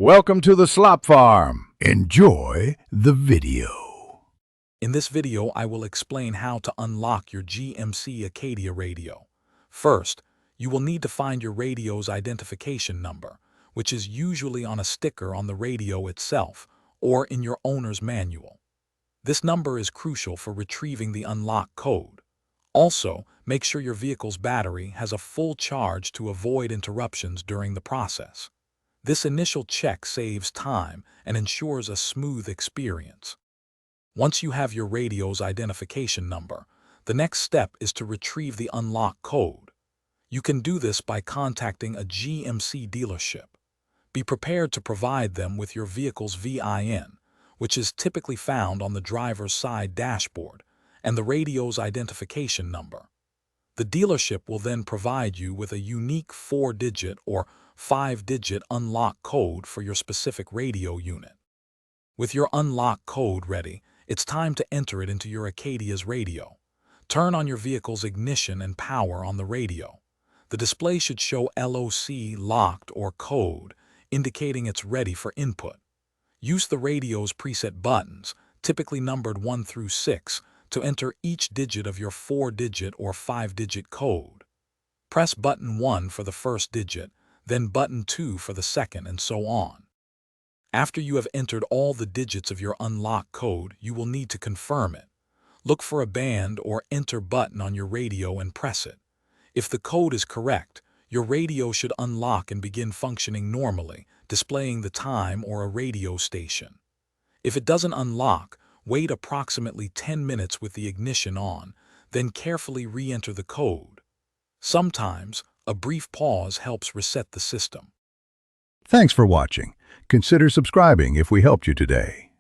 Welcome to the Slop Farm. Enjoy the video. In this video, I will explain how to unlock your GMC Acadia radio. First, you will need to find your radio's identification number, which is usually on a sticker on the radio itself or in your owner's manual. This number is crucial for retrieving the unlock code. Also, make sure your vehicle's battery has a full charge to avoid interruptions during the process. This initial check saves time and ensures a smooth experience. Once you have your radio's identification number, the next step is to retrieve the unlock code. You can do this by contacting a GMC dealership. Be prepared to provide them with your vehicle's VIN, which is typically found on the driver's side dashboard, and the radio's identification number. The dealership will then provide you with a unique 4-digit or 5-digit unlock code for your specific radio unit. With your unlock code ready, it's time to enter it into your Acadia's radio. Turn on your vehicle's ignition and power on the radio. The display should show LOC locked or code, indicating it's ready for input. Use the radio's preset buttons, typically numbered 1 through 6, to enter each digit of your 4-digit or 5-digit code. Press button 1 for the first digit, then button 2 for the second, and so on. After you have entered all the digits of your unlock code, you will need to confirm it. Look for a band or enter button on your radio and press it. If the code is correct, your radio should unlock and begin functioning normally, displaying the time or a radio station. If it doesn't unlock, wait approximately 10 minutes with the ignition on, then carefully re-enter the code. Sometimes, a brief pause helps reset the system. Thanks for watching. Consider subscribing if we helped you today.